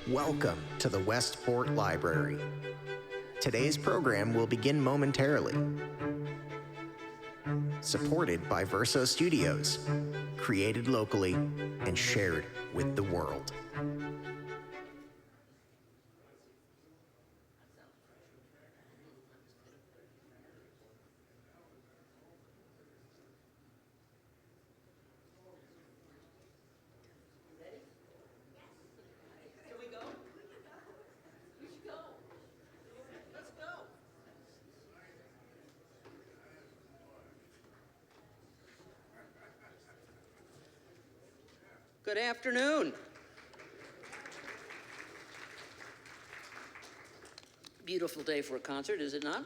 Welcome to the Westport Library. Today's program will begin momentarily. Supported by Verso Studios, created locally and shared with the world. Good afternoon. Beautiful day for a concert, is it not?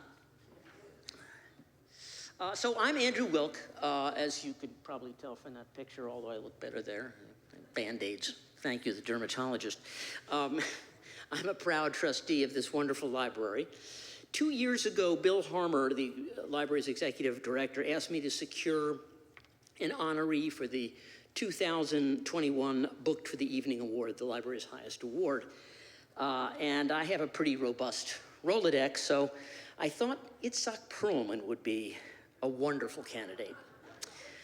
So I'm Andrew Wilk, as you could probably tell from that picture, although I look better there. Band-aids. Thank you, the dermatologist. I'm a proud trustee of this wonderful library. 2 years ago, Bill Harmer, the library's executive director, asked me to secure an honoree for the 2021 Booked for the Evening Award, the library's highest award. And I have a pretty robust Rolodex, so I thought Itzhak Perlman would be a wonderful candidate.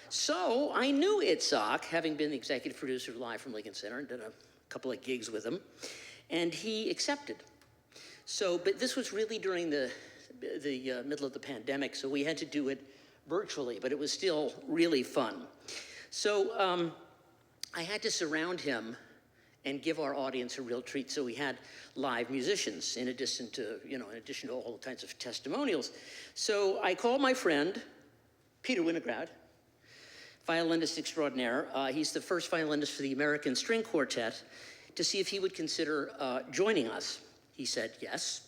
So I knew Itzhak, having been the executive producer of Live from Lincoln Center, and did a couple of gigs with him, and he accepted. So, but this was really during the middle of the pandemic, so we had to do it virtually, but it was still really fun. So I had to surround him and give our audience a real treat. So we had live musicians in addition to all kinds of testimonials. So I called my friend, Peter Winograd, violinist extraordinaire. He's the first violinist for the American String Quartet, to see if he would consider joining us. He said yes.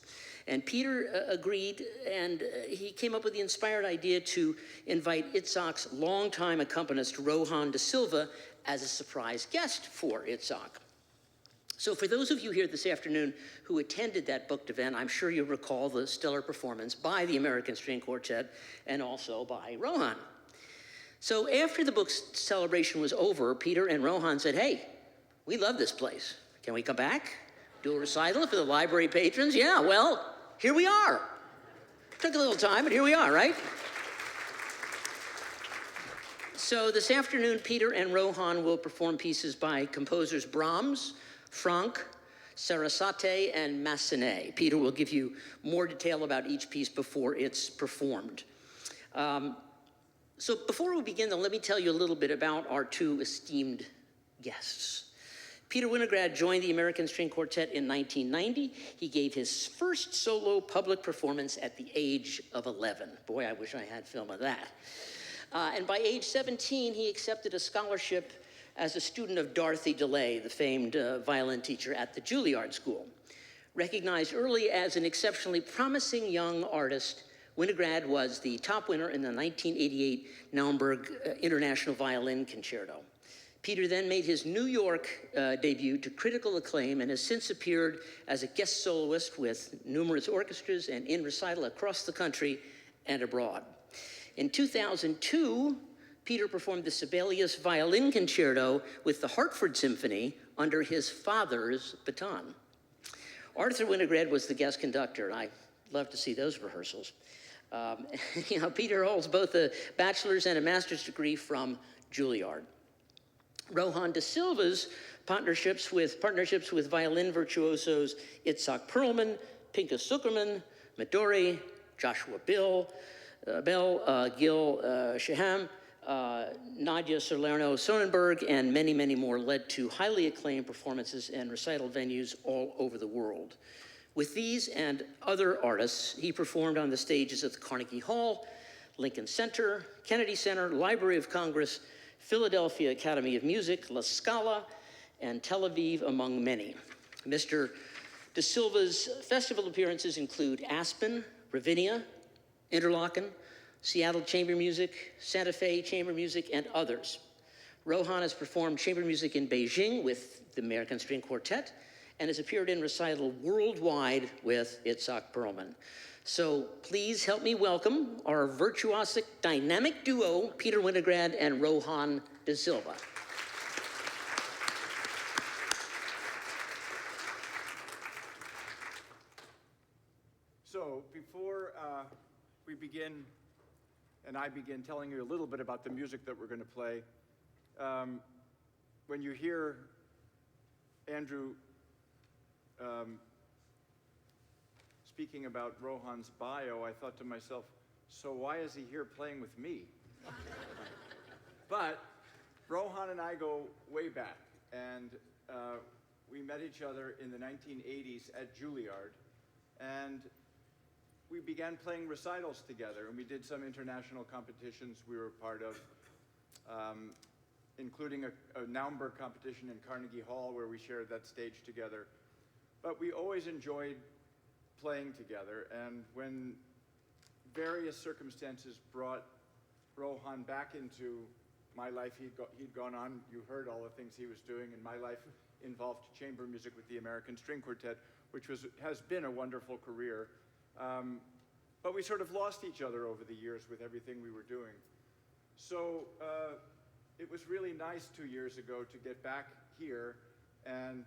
And Peter agreed, and he came up with the inspired idea to invite Itzhak's longtime accompanist, Rohan De Silva, as a surprise guest for Itzhak. So for those of you here this afternoon who attended that booked event, I'm sure you recall the stellar performance by the American String Quartet and also by Rohan. So after the book celebration was over, Peter and Rohan said, hey, we love this place. Can we come back? Do a recital for the library patrons? Yeah, well, here we are. Took a little time, but here we are, right? So this afternoon, Peter and Rohan will perform pieces by composers Brahms, Franck, Sarasate, and Massenet. Peter will give you more detail about each piece before it's performed. So before we begin, though, let me tell you a little bit about our two esteemed guests. Peter Winograd joined the American String Quartet in 1990. He gave his first solo public performance at the age of 11. Boy, I wish I had film of that. And by age 17, he accepted a scholarship as a student of Dorothy DeLay, the famed violin teacher at the Juilliard School. Recognized early as an exceptionally promising young artist, Winograd was the top winner in the 1988 Naumburg International Violin Concerto. Peter then made his New York debut to critical acclaim and has since appeared as a guest soloist with numerous orchestras and in recital across the country and abroad. In 2002, Peter performed the Sibelius Violin Concerto with the Hartford Symphony under his father's baton. Arthur Winograd was the guest conductor, and I love to see those rehearsals. Peter holds both a bachelor's and a master's degree from Juilliard. Rohan De Silva's partnerships with violin virtuosos Itzhak Perlman, Pinka Zuckerman, Midori, Joshua Bell, Gil Shaham, Nadia Salerno Sonnenberg, and many, many more led to highly acclaimed performances and recital venues all over the world. With these and other artists, he performed on the stages of the Carnegie Hall, Lincoln Center, Kennedy Center, Library of Congress, Philadelphia Academy of Music, La Scala, and Tel Aviv, among many. Mr. De Silva's festival appearances include Aspen, Ravinia, Interlochen, Seattle Chamber Music, Santa Fe Chamber Music, and others. Rohan has performed chamber music in Beijing with the American String Quartet and has appeared in recital worldwide with Itzhak Perlman. So please help me welcome our virtuosic dynamic duo, Peter Winograd and Rohan De Silva. begin, and I begin telling you a little bit about the music that we're going to play, when you hear Andrew speaking about Rohan's bio, I thought to myself, so why is he here playing with me? But Rohan and I go way back, and we met each other in the 1980s at Juilliard, and we began playing recitals together, and we did some international competitions we were part of, including a Naumburg competition in Carnegie Hall where we shared that stage together. But we always enjoyed playing together, and when various circumstances brought Rohan back into my life, he'd gone on, you heard all the things he was doing, and my life involved chamber music with the American String Quartet, which has been a wonderful career. But we sort of lost each other over the years with everything we were doing. So it was really nice 2 years ago to get back here and,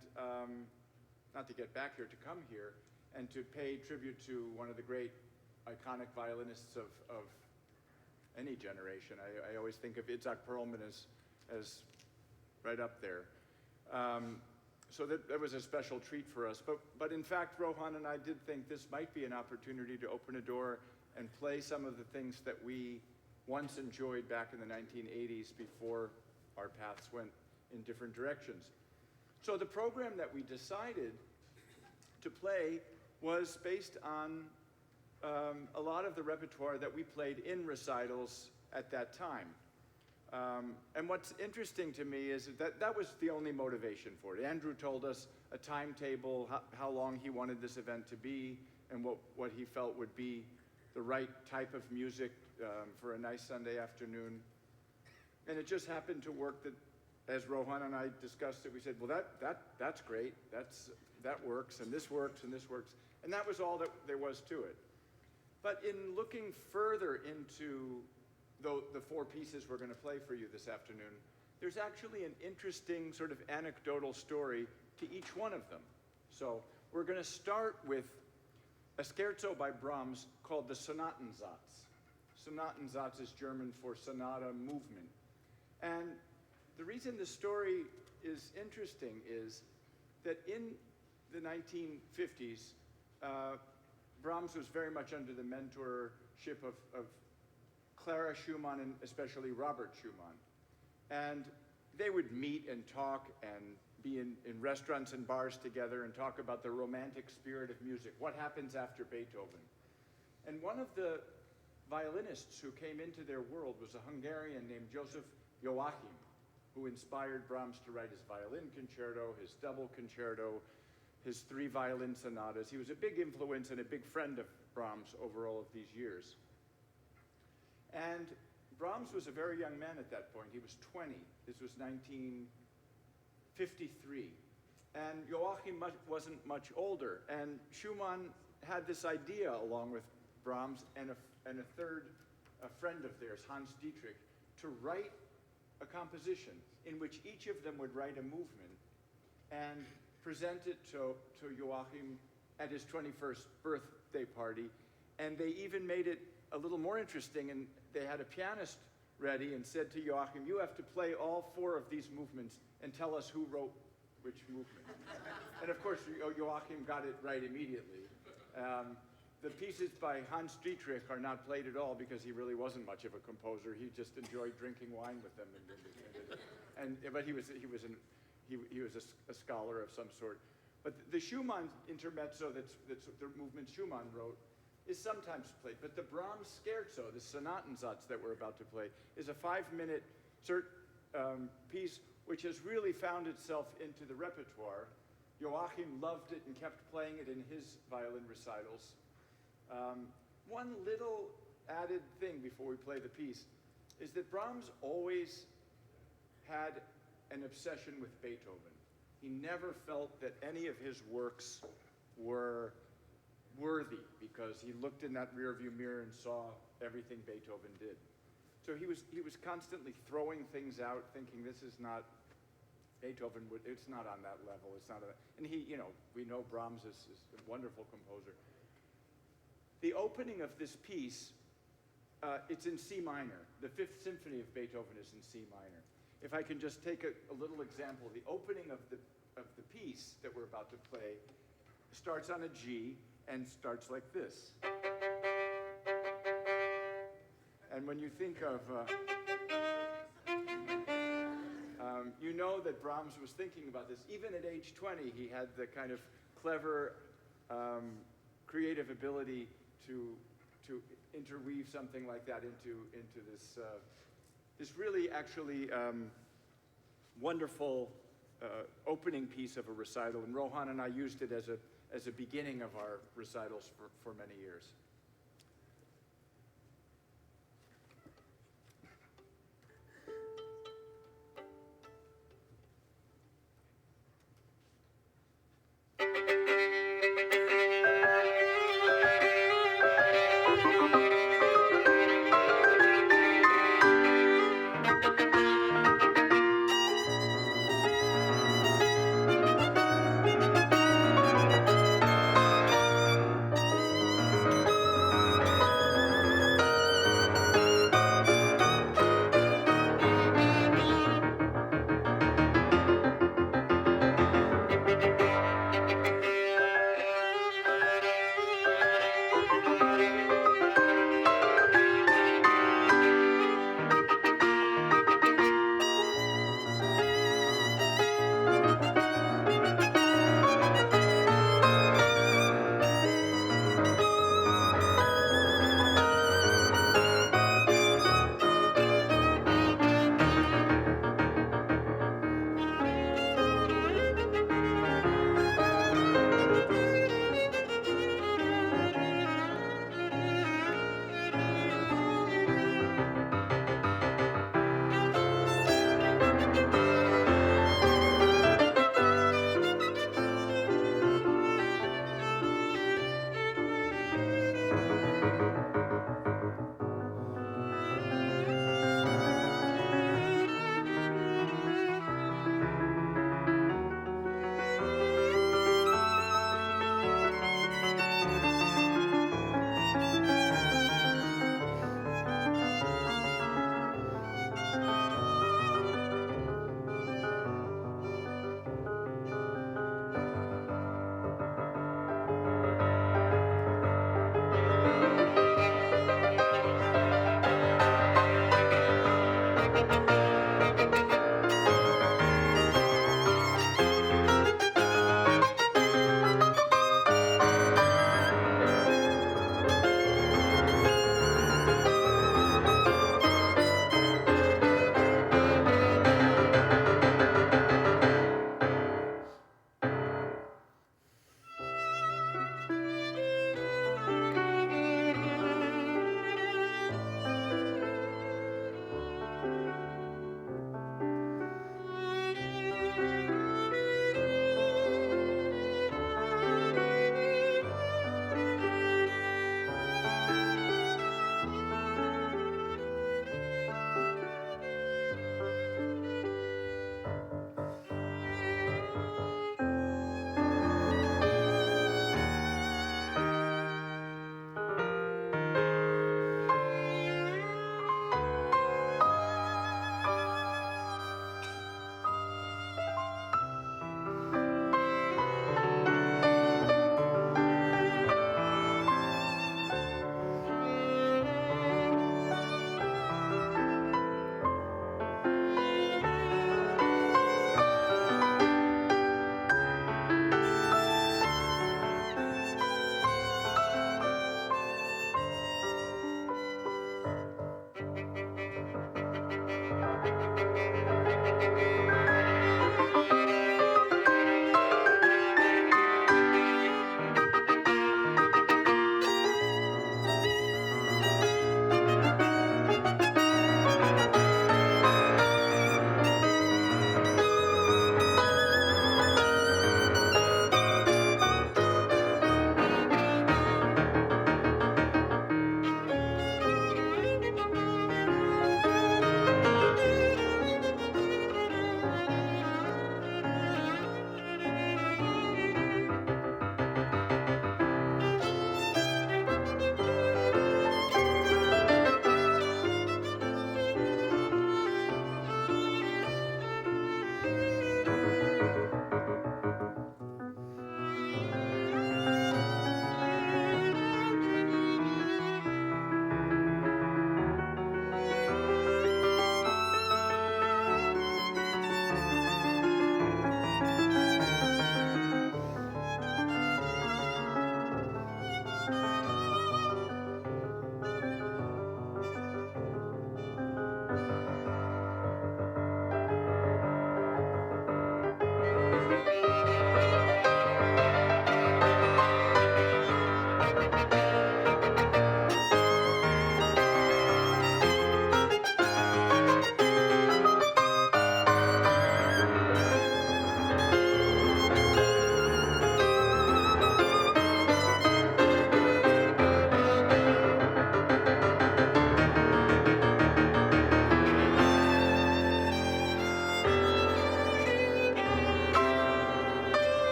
not to get back here, to come here and to pay tribute to one of the great iconic violinists of any generation. I always think of Itzhak Perlman as right up there. So that was a special treat for us. But in fact, Rohan and I did think this might be an opportunity to open a door and play some of the things that we once enjoyed back in the 1980s before our paths went in different directions. So the program that we decided to play was based on a lot of the repertoire that we played in recitals at that time. And what's interesting to me is that was the only motivation for it. Andrew told us a timetable, how long he wanted this event to be, and what he felt would be the right type of music for a nice Sunday afternoon. And it just happened to work that, as Rohan and I discussed it, we said, well, that's great, that works, and this works, and this works. And that was all that there was to it. But in looking further into the four pieces we're going to play for you this afternoon, there's actually an interesting sort of anecdotal story to each one of them. So we're going to start with a scherzo by Brahms called the Sonatensatz. Sonatensatz is German for sonata movement. And the reason the story is interesting is that in the 1950s, Brahms was very much under the mentorship of Clara Schumann and especially Robert Schumann. And they would meet and talk and be in restaurants and bars together and talk about the romantic spirit of music, what happens after Beethoven. And one of the violinists who came into their world was a Hungarian named Joseph Joachim, who inspired Brahms to write his violin concerto, his double concerto, his 3 violin sonatas. He was a big influence and a big friend of Brahms over all of these years. And Brahms was a very young man at that point. He was 20. This was 1953. And Joachim wasn't much older. And Schumann had this idea, along with Brahms and a friend of theirs, Hans Dietrich, to write a composition in which each of them would write a movement and present it to Joachim at his 21st birthday party. And they even made it a little more interesting, and they had a pianist ready and said to Joachim, you have to play all 4 of these movements and tell us who wrote which movement. And of course, Joachim got it right immediately. The pieces by Hans Dietrich are not played at all because he really wasn't much of a composer. He just enjoyed drinking wine with them. But he was a scholar of some sort. But the Schumann intermezzo, that's the movement Schumann wrote, is sometimes played. But the Brahms scherzo, the Sonatensatz that we're about to play, is a 5-minute piece which has really found itself into the repertoire. Joachim loved it and kept playing it in his violin recitals. One little added thing before we play the piece is that Brahms always had an obsession with Beethoven. He never felt that any of his works were worthy because he looked in that rearview mirror and saw everything Beethoven did. So he was constantly throwing things out, thinking this is not Beethoven. It's not on that level. It's not. And we know Brahms is a wonderful composer. The opening of this piece it's in C minor. The Fifth Symphony of Beethoven is in C minor. If I can just take a little example, the opening of the piece that we're about to play starts on a G and starts like this. And when you think of, you know that Brahms was thinking about this. Even at age 20, he had the kind of clever, creative ability to interweave something like that into this really actually wonderful opening piece of a recital. And Rohan and I used it as a beginning of our recitals for many years.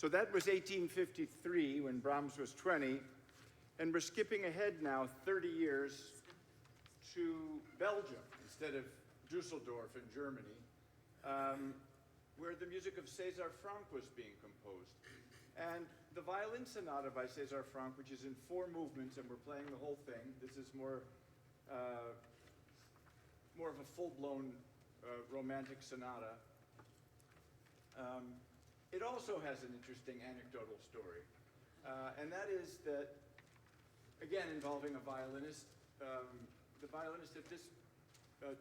So that was 1853 when Brahms was 20, and we're skipping ahead now 30 years to Belgium instead of Dusseldorf in Germany, where the music of César Franck was being composed. And the violin sonata by César Franck, which is in 4 movements, and we're playing the whole thing. This is more of a full-blown romantic sonata. It also has an interesting anecdotal story, and that is that, again, involving a violinist. The violinist at this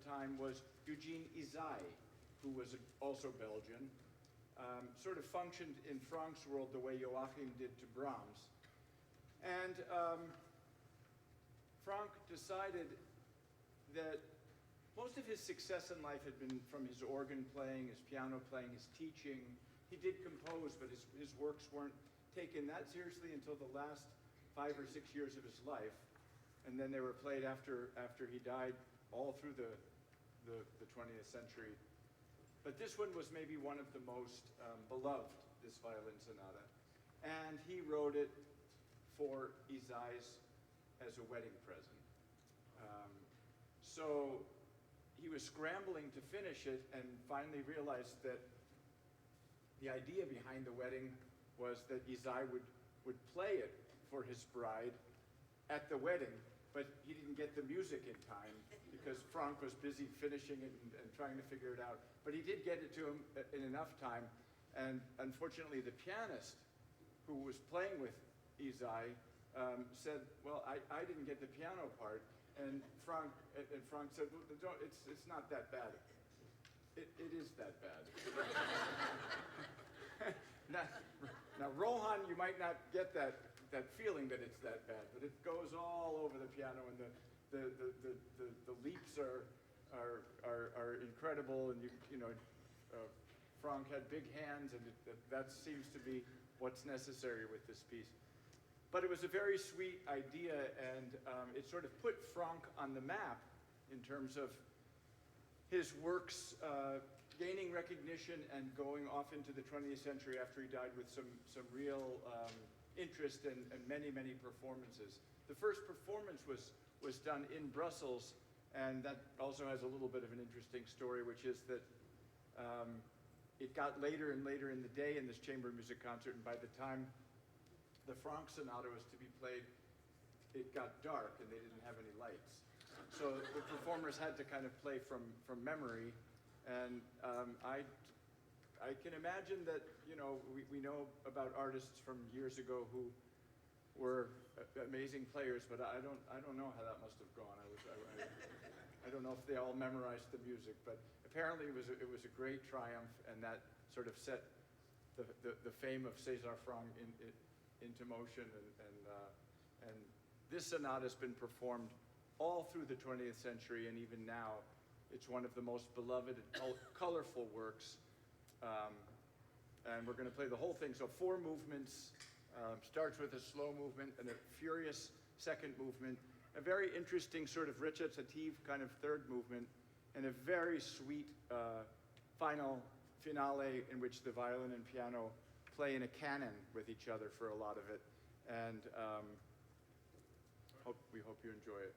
time was Eugene Ysaÿe, who was also Belgian. Sort of functioned in Franck's world the way Joachim did to Brahms. And Franck decided that most of his success in life had been from his organ playing, his piano playing, his teaching. He did compose, but his works weren't taken that seriously until the last 5 or 6 years of his life. And then they were played after he died all through the 20th century. But this one was maybe one of the most beloved, this violin sonata. And he wrote it for Ysaÿe's as a wedding present. So he was scrambling to finish it and finally realized that the idea behind the wedding was that Ysaÿe would play it for his bride at the wedding, but he didn't get the music in time because Franck was busy finishing it and trying to figure it out. But he did get it to him in enough time, and unfortunately the pianist who was playing with Ysaÿe said, well, I didn't get the piano part, and Franck said, well, it's not that bad. It is that bad. now, Rohan, you might not get that feeling that it's that bad, but it goes all over the piano, and the leaps are incredible, and Franck had big hands, and that seems to be what's necessary with this piece. But it was a very sweet idea, and it sort of put Franck on the map in terms of his works gaining recognition and going off into the 20th century after he died with some real interest and many, many performances. The first performance was done in Brussels, and that also has a little bit of an interesting story, which is that it got later and later in the day in this chamber music concert, and by the time the Franck sonata was to be played, it got dark and they didn't have any lights. So the performers had to kind of play from memory, and I can imagine that, we know about artists from years ago who were amazing players, but I don't know how that must have gone. I don't know if they all memorized the music, but apparently it was a great triumph, and that sort of set the fame of César Franck into motion, and this sonata has been performed all through the 20th century, and even now it's one of the most beloved and colorful works. And we're going to play the whole thing. So 4 movements, starts with a slow movement and a furious second movement, a very interesting sort of recitative kind of third movement, and a very sweet finale in which the violin and piano play in a canon with each other for a lot of it. And we hope you enjoy it.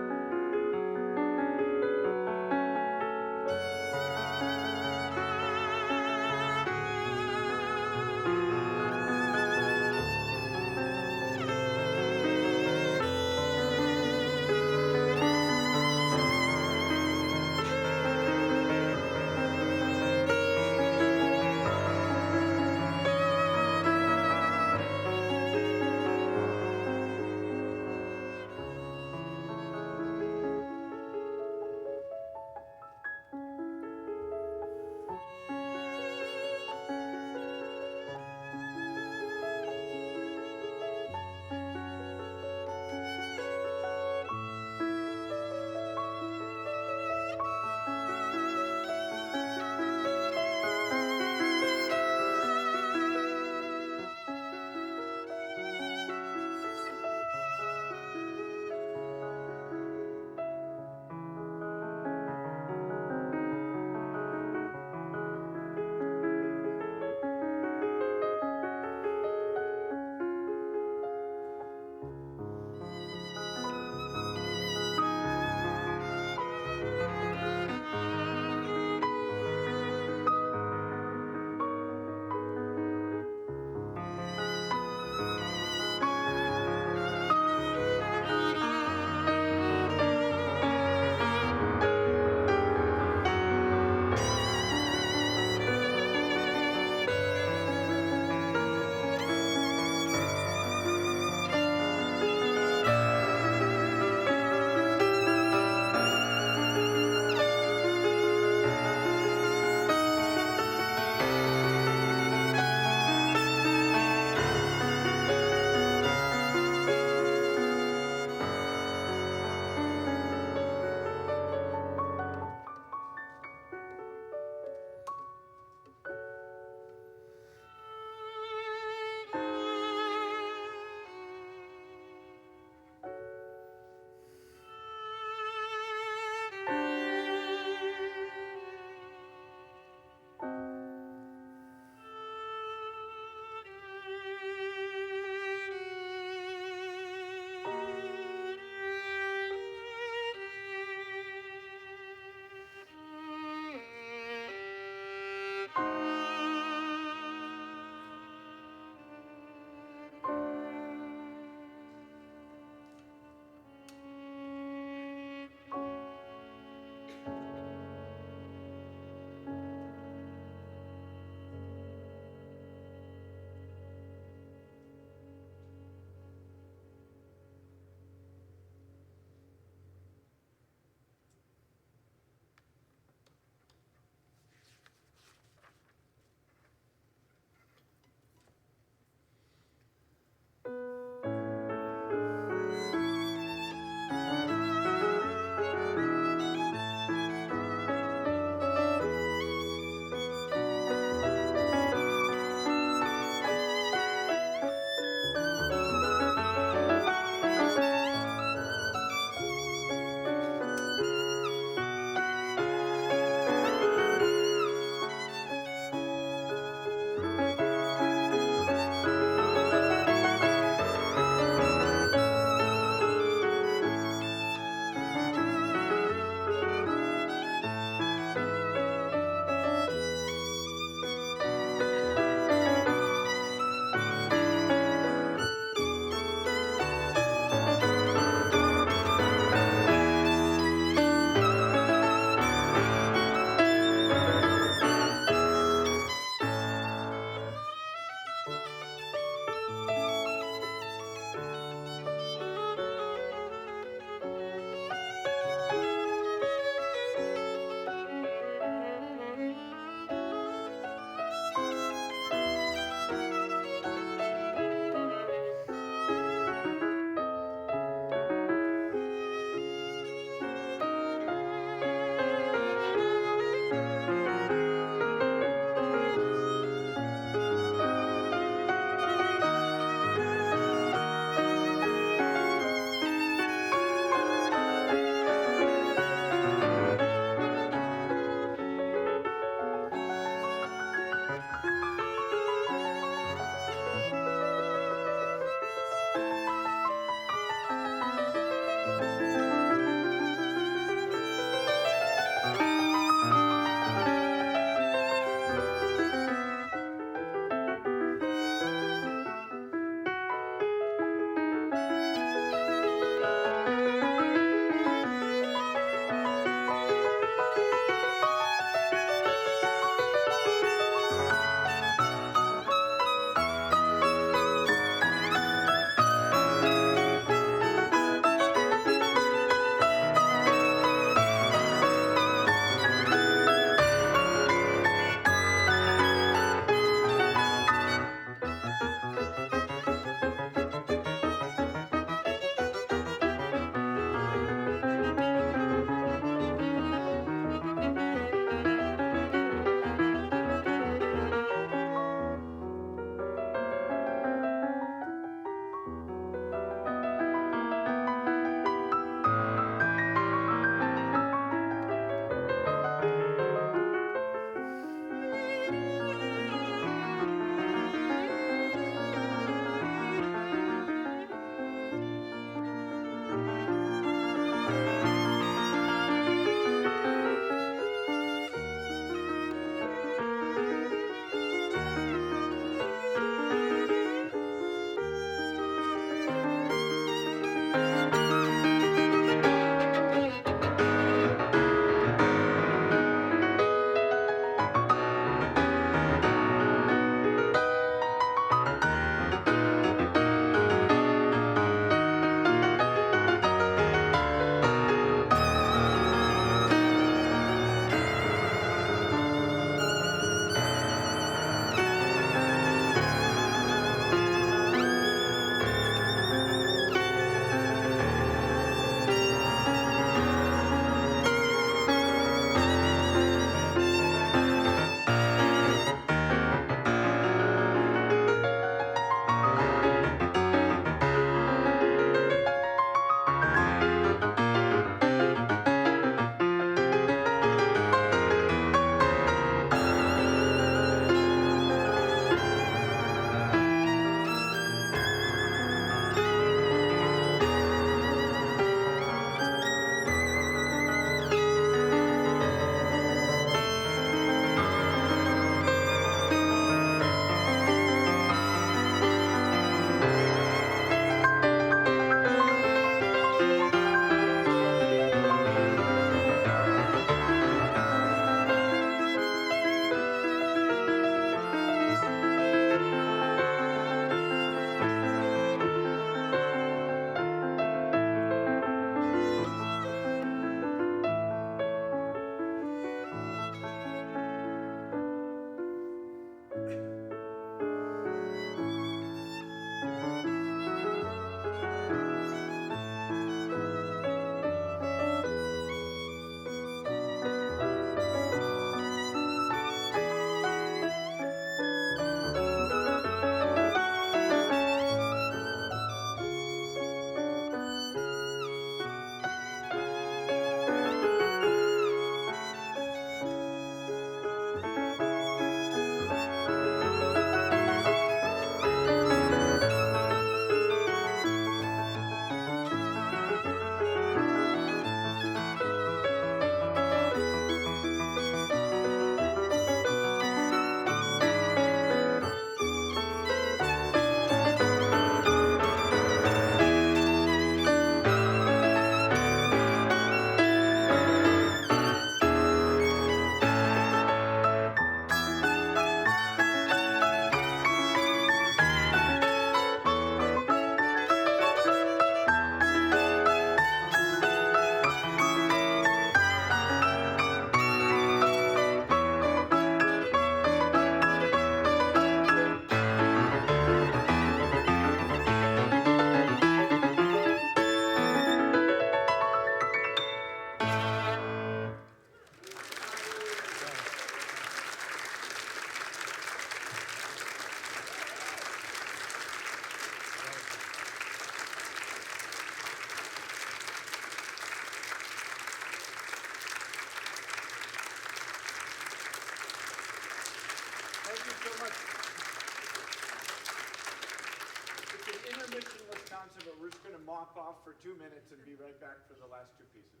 Wisconsin, but we're just going to mop off for 2 minutes and be right back for the last two pieces.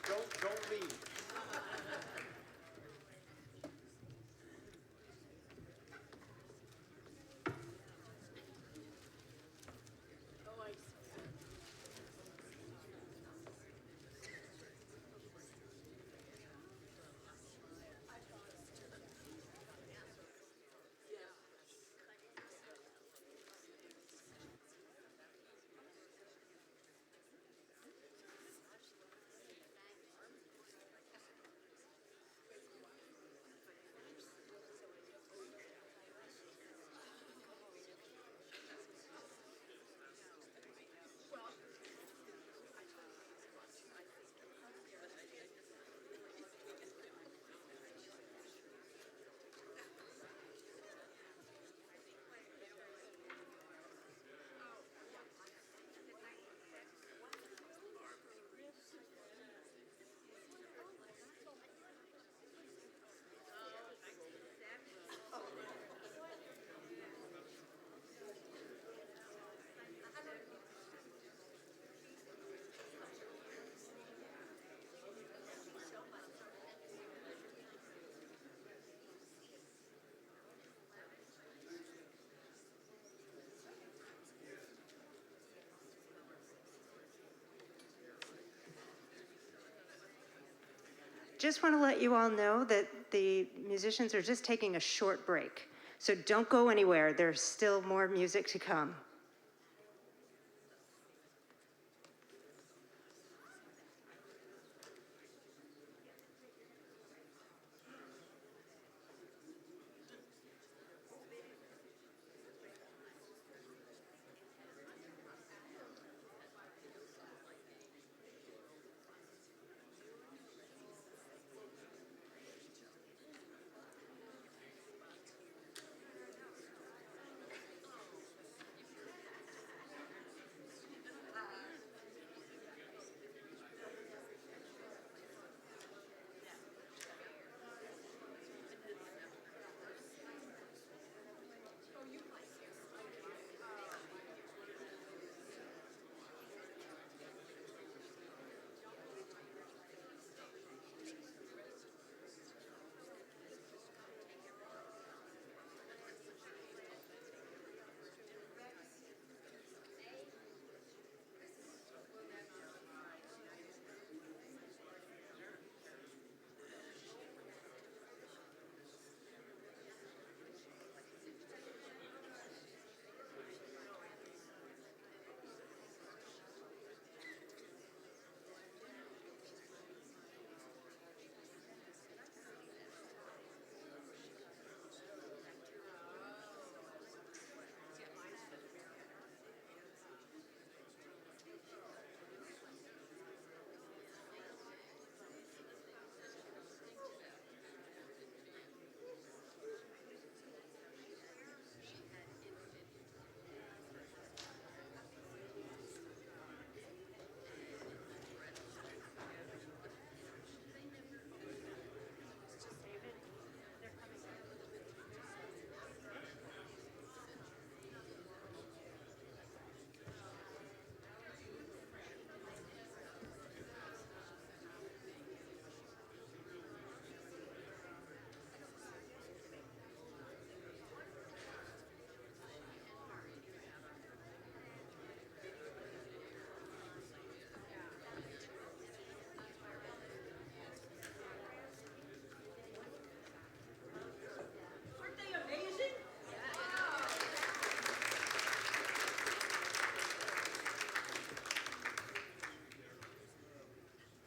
Don't leave. Just want to let you all know that the musicians are just taking a short break. So don't go anywhere. There's still more music to come.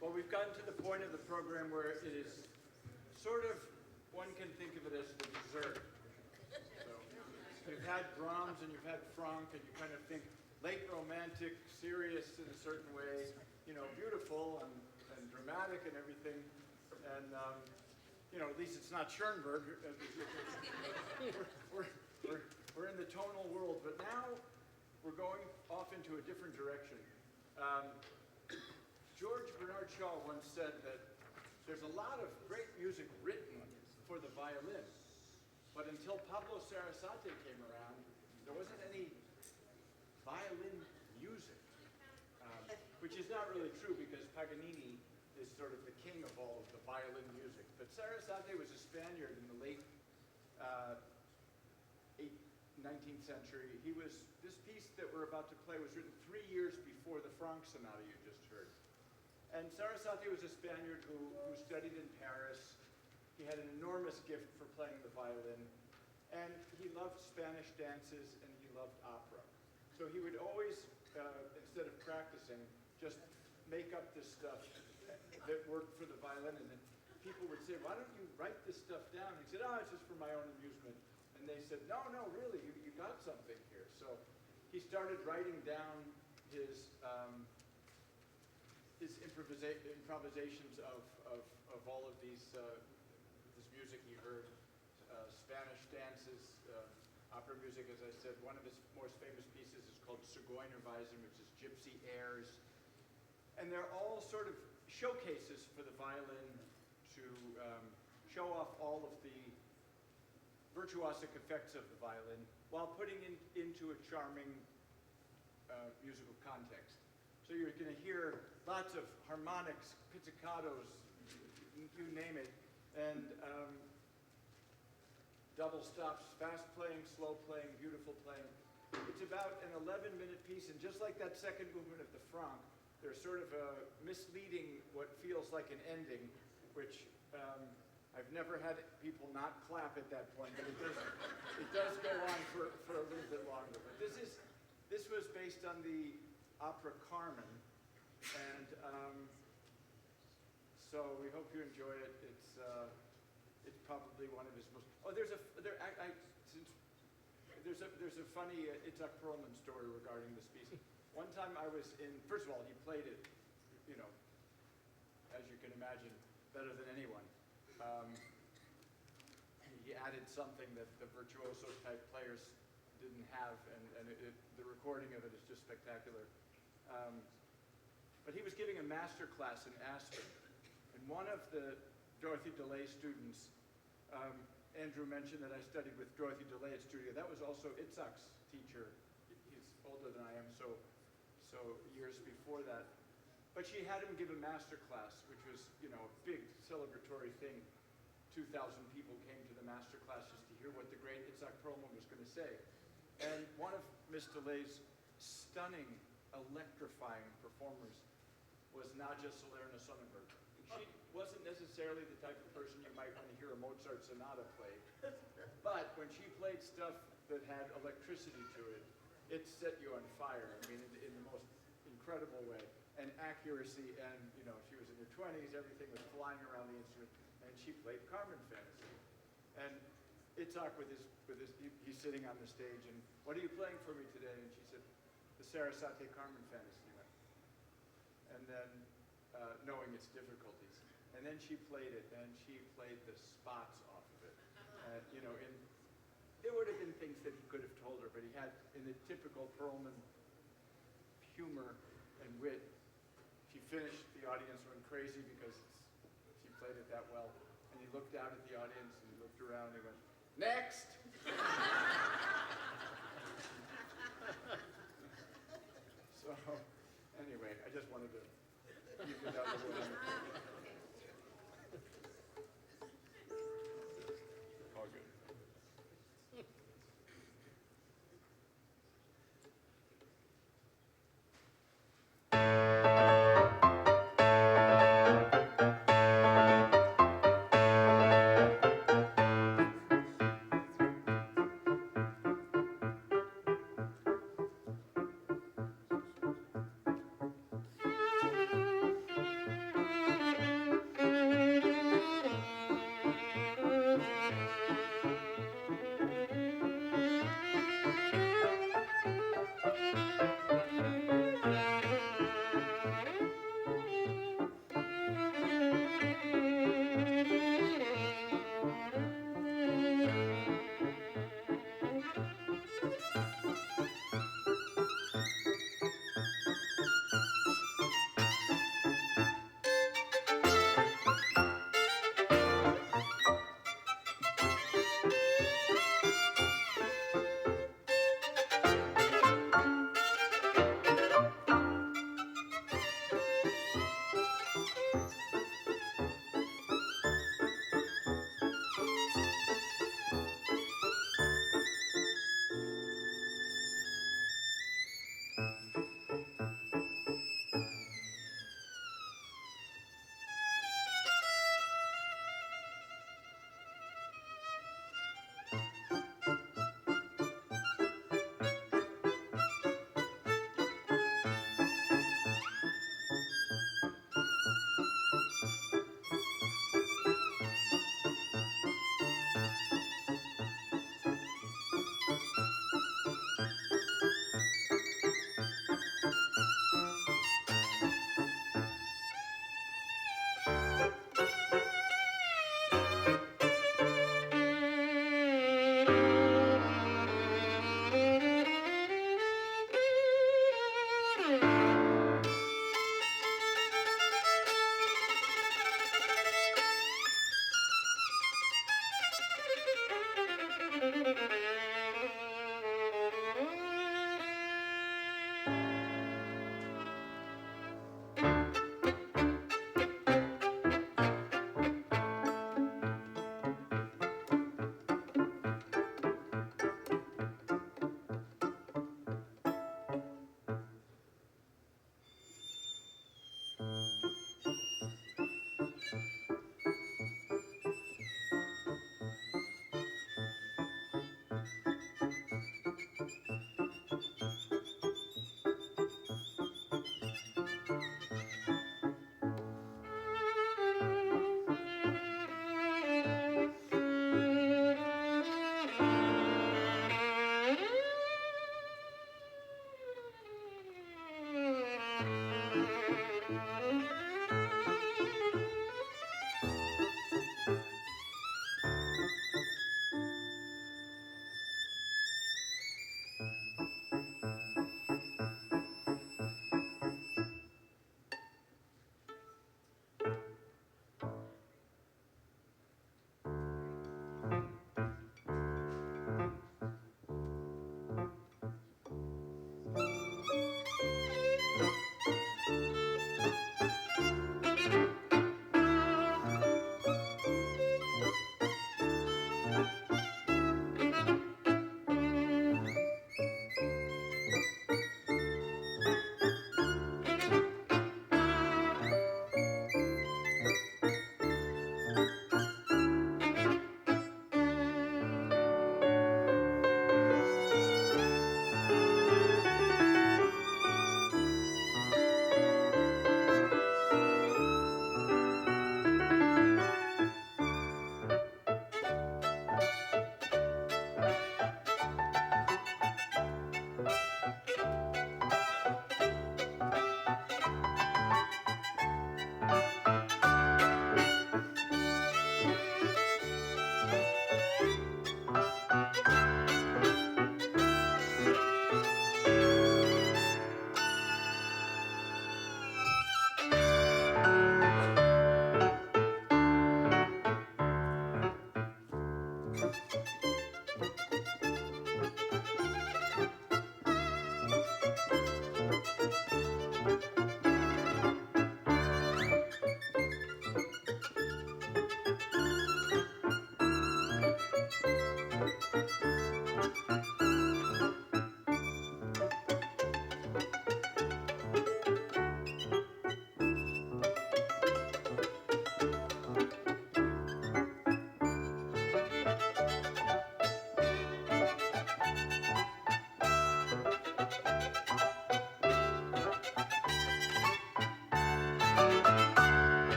Well, we've gotten to the point of the program where it is sort of, one can think of it as the dessert. So you've had Brahms and you've had Franck, and you kind of think late romantic, serious in a certain way, you know, beautiful and dramatic and everything. And, you know, at least it's not Schoenberg. We're in the tonal world, but now we're going off into a different direction. George Bernard Shaw once said that there's a lot of great music written for the violin, but until Pablo Sarasate came around, there wasn't any Paganini is sort of the king of all of the violin music. But Sarasate was a Spaniard in the late 19th century. This piece that we're about to play was written 3 years before the Franck Sonata you just heard. And Sarasate was a Spaniard who studied in Paris. He had an enormous gift for playing the violin. And he loved Spanish dances and he loved opera. So he would always, instead of practicing, just make up this stuff that worked for the violin. And then people would say, why don't you write this stuff down? He said, oh, it's just for my own amusement. And they said, no, really, you got something here. So he started writing down his improvisations of all of these, this music he heard, Spanish dances, opera music, as I said. One of his most famous pieces is called Zigeunerweisen, which is gypsy airs. And they're all sort of showcases for the violin to show off all of the virtuosic effects of the violin while putting into a charming musical context. So you're going to hear lots of harmonics, pizzicatos, you name it, and double stops, fast playing, slow playing, beautiful playing. It's about an 11-minute piece, and just like that second movement of the Franck, there's sort of a misleading what feels like an ending, which I've never had people not clap at that point, but it does go on for a little bit longer. But this was based on the opera Carmen, and so we hope you enjoy it. It's probably one of his most. Oh, there's a funny Itzhak Perlman story regarding this piece. One time I was in. First of all, he played it, as you can imagine, better than anyone. He added something that the virtuoso type players didn't have, and the recording of it is just spectacular. But he was giving a master class in Aspen, and one of the Dorothy DeLay students, Andrew mentioned that I studied with Dorothy DeLay at studio. That was also Itzhak's teacher. He's older than I am, so years before that. But she had him give a master class, which was, a big celebratory thing. 2,000 people came to the master class just to hear what the great Itzhak Perlman was going to say. And one of Miss DeLay's stunning, electrifying performers was Nadja Salerno Sonnenberg. She wasn't necessarily the type of person you might want to hear a Mozart sonata play, but when she played stuff that had electricity to it, it set you on fire. I mean, in the most incredible way. And accuracy, and she was in her 20s, everything was flying around the instrument, and she played Carmen Fantasy. And Itzhak he's sitting on the stage, and what are you playing for me today? And she said, the Sarasate Carmen Fantasy. And then, knowing its difficulties. And then she played it, and she played the spots off of it. There would have been things that he could have told her, but he had, in the typical Perlman humor and wit, she finished, the audience went crazy because she played it that well. And he looked out at the audience, and he looked around, and he went, next! So, anyway, I just wanted to keep it out of the way. All good.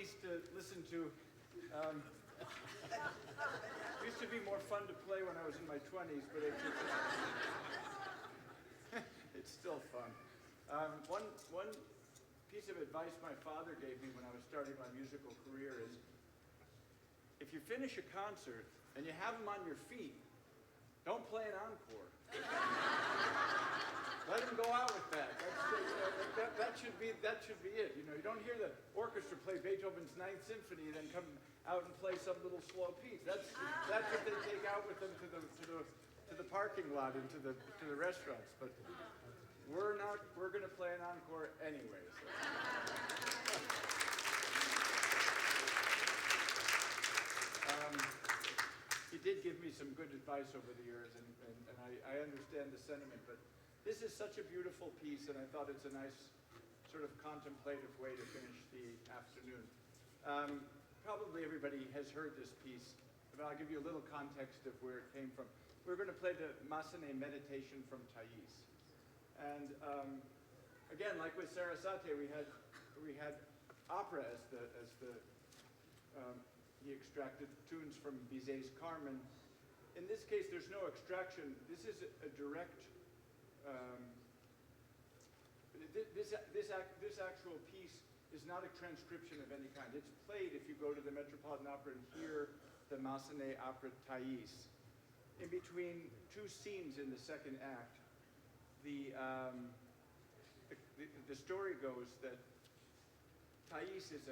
piece to listen to. Used to be more fun to play when I was in my 20s, but it's still fun. One piece of advice my father gave me when I was starting my musical career is, if you finish a concert and you have them on your feet, don't play an encore. Let them go out with that. That should be it. You know, you don't hear the orchestra play Beethoven's Ninth Symphony and then come out and play some little slow piece. That's what they take out with them to the parking lot and to the restaurants. But we're going to play an encore anyway. So. He did give me some good advice over the years, and I understand the sentiment, but this is such a beautiful piece, and I thought it's a nice sort of contemplative way to finish the afternoon. Probably everybody has heard this piece, but I'll give you a little context of where it came from. We're going to play the Massenet Meditation from Thais. And again, like with Sarasate, we had opera as he extracted tunes from Bizet's Carmen. In this case, there's no extraction. This is a direct. This actual piece is not a transcription of any kind. It's played if you go to the Metropolitan Opera and hear the Massenet opera Thais. In between two scenes in the second act, the story goes that Thais is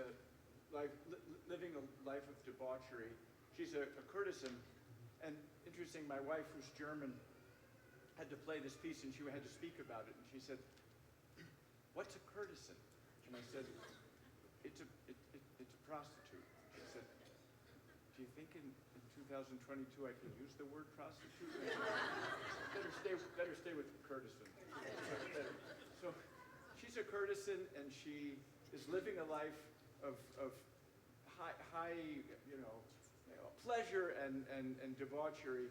living a life of debauchery. She's a courtesan, and interesting, my wife, who's German, had to play this piece, and she had to speak about it, and she said, "What's a courtesan?" And I said, it's a prostitute. She said, "Do you think in 2022 I can use the word prostitute?" Better stay with courtesan. So she's a courtesan, and she is living a life of high pleasure and debauchery,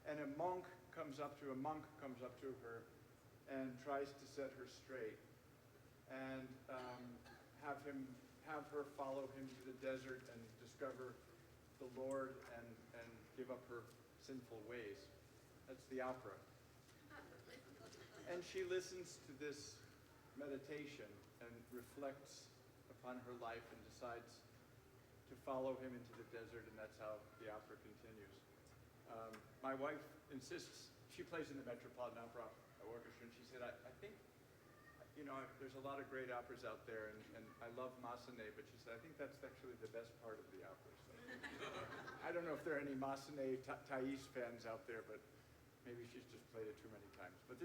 and a monk comes up to her and tries to set her straight, and have her follow him to the desert and discover the Lord and give up her sinful ways. That's the opera. And she listens to this meditation and reflects upon her life and decides to follow him into the desert, and that's how the opera continues. My wife insists, she plays in the Metropolitan Opera Orchestra, and she said, I think, there's a lot of great operas out there, and I love Massenet, but she said, I think that's actually the best part of the opera. So, I don't know if there are any Massenet Thais fans out there, but maybe she's just played it too many times. But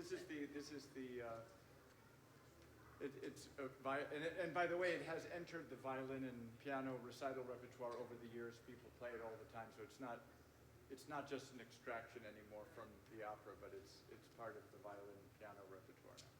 and by the way, it has entered the violin and piano recital repertoire over the years. People play it all the time, so it's not just an extraction anymore from the opera, but it's part of the violin and piano repertoire now.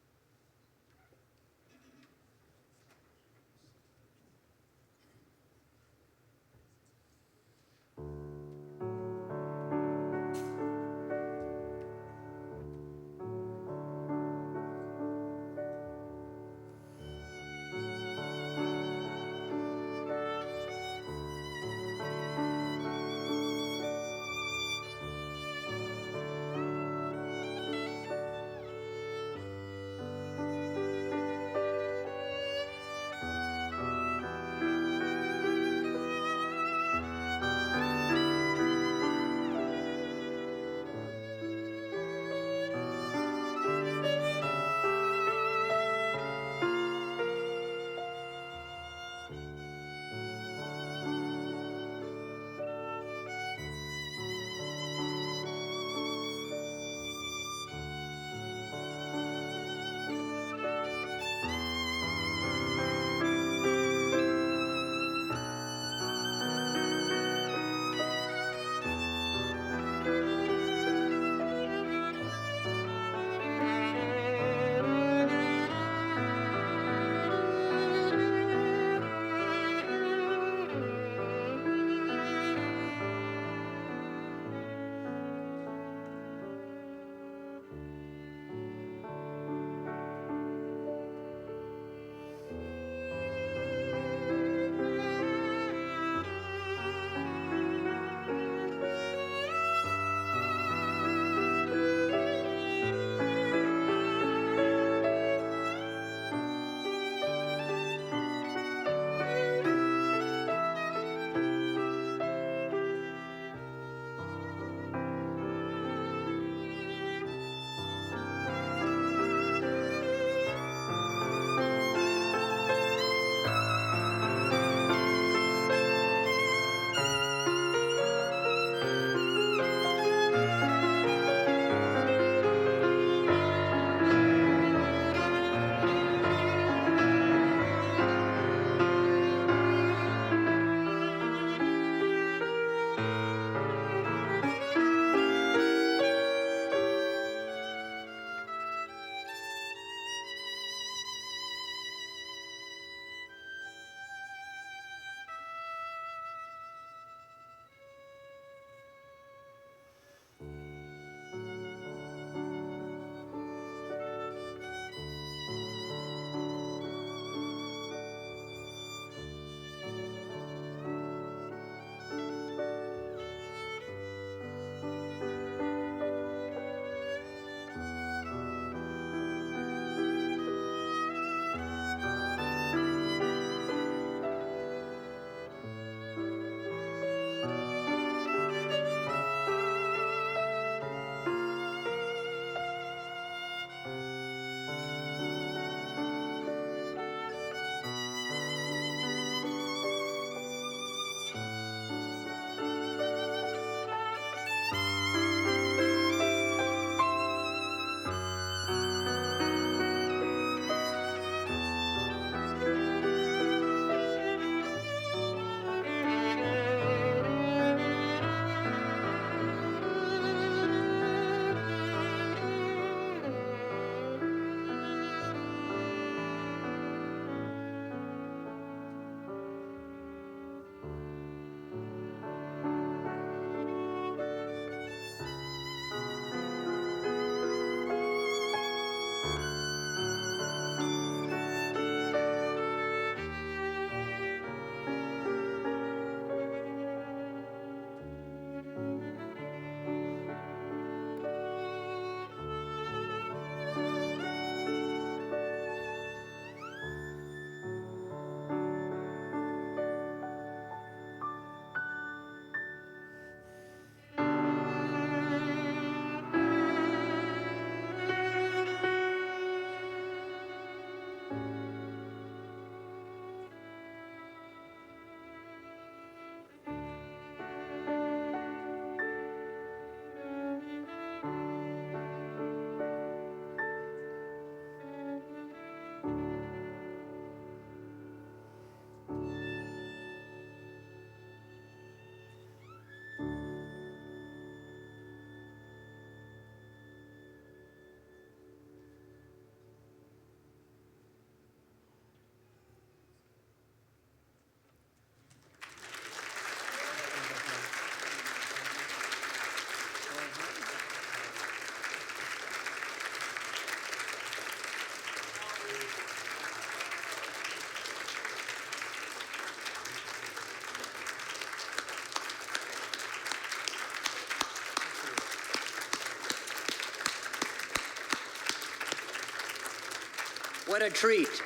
What a treat.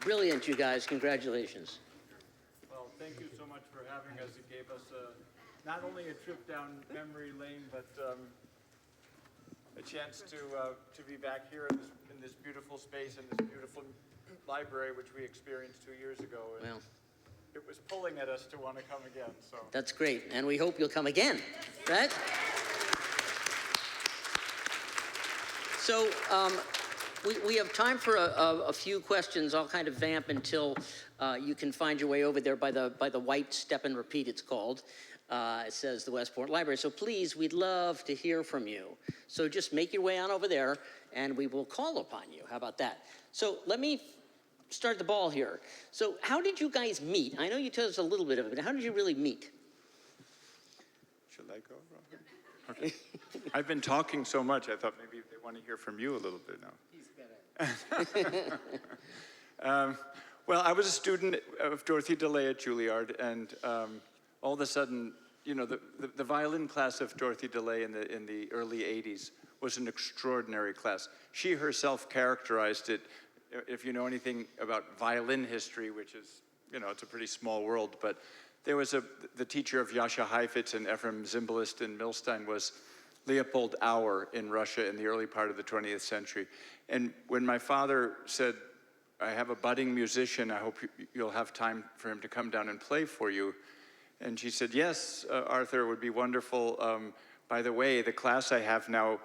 Brilliant, you guys. Congratulations. Well, thank you so much for having us. It gave us not only a trip down memory lane, but a chance to be back here in this beautiful space and this beautiful library, which we experienced 2 years ago. And Well, it was pulling at us to want to come again. So that's great, and we hope you'll come again, right? So we have time for a few questions. I'll kind of vamp until you can find your way over there by the white step and repeat, it's called. It says the Westport Library. So please, we'd love to hear from you. So just make your way on over there, and we will call upon you. How about that? So let me start the ball here. So how did you guys meet? I know you told us a little bit of it, but how did you really meet? should I go, Rohan? Okay. I've been talking so much, I thought maybe they want to hear from you a little bit now. Well, I was a student of Dorothy DeLay at Juilliard, and all of a sudden, you know, the violin class of Dorothy DeLay in the early 80s was an extraordinary class. She herself characterized it, if you know anything about violin history, which is, you know, it's a pretty small world, but there was the teacher of Jascha Heifetz and Ephraim Zimbalist and Milstein was Leopold Auer in Russia in the early part of the 20th century. And when my father said, I have a budding musician, I hope you'll have time for him to come down and play for you. And she said, yes, Arthur, it would be wonderful. By the way, the class I have now,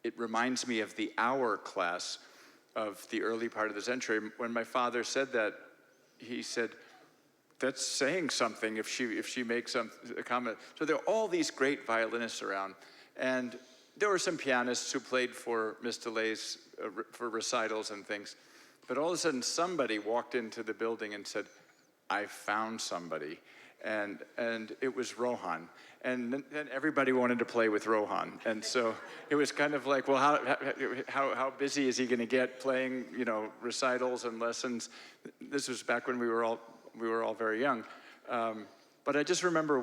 it reminds me of the Auer class of the early part of the century. When my father said that, he said, that's saying something if she makes a comment. So there are all these great violinists around. And there were some pianists who played for Miss DeLay's, for recitals and things. But all of a sudden, somebody walked into the building and said, I found somebody. And it was Rohan. And then everybody wanted to play with Rohan. And so it was kind of like, well, how busy is he going to get playing, you know, recitals and lessons? This was back when we were all very young. But I just remember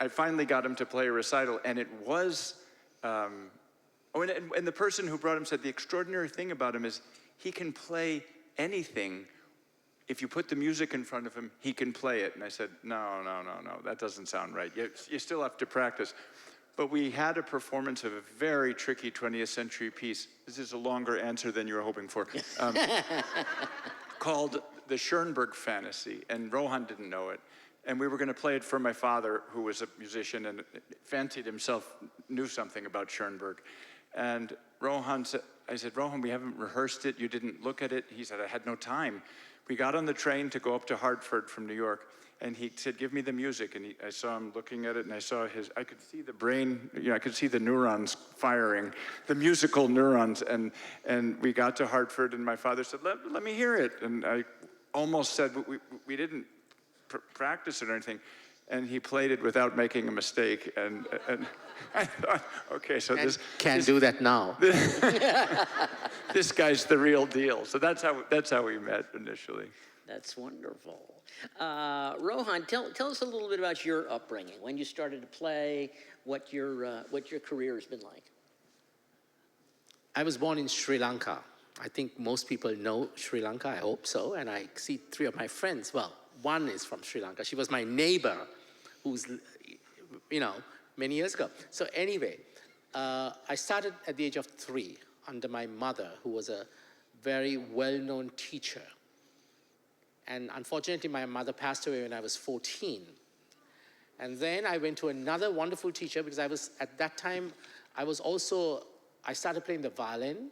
I finally got him to play a recital, and it was, and the person who brought him said the extraordinary thing about him is he can play anything. If you put the music in front of him, he can play it. And I said, no, that doesn't sound right. You still have to practice. But we had a performance of a very tricky 20th century piece. This is a longer answer than you were hoping for. Called the Schoenberg Fantasy, and Rohan didn't know it. And we were going to play it for my father, who was a musician and fancied himself, knew something about Schoenberg. And I said, Rohan, we haven't rehearsed it. You didn't look at it. He said, I had no time. We got on the train to go up to Hartford from New York, and he said, give me the music. And I saw him looking at it, and I could see the brain, you know, I could see the neurons firing, the musical neurons. And we got to Hartford, and my father said, let me hear it. And I almost said, we didn't practice it or anything. And he played it without making a mistake. And I thought, okay, so this can't do that now. This guy's the real deal. So that's how we met initially. That's wonderful. Rohan, tell us a little bit about your upbringing, when you started to play, what your career has been like. I was born in Sri Lanka. I think most people know Sri Lanka, I hope so. And I see three of my friends. Well, one is from Sri Lanka. She was my neighbor, who's, you know, many years ago. So anyway, I started at the age of 3 under my mother, who was a very well-known teacher. And unfortunately, my mother passed away when I was 14. And then I went to another wonderful teacher because at that time, I started playing the violin,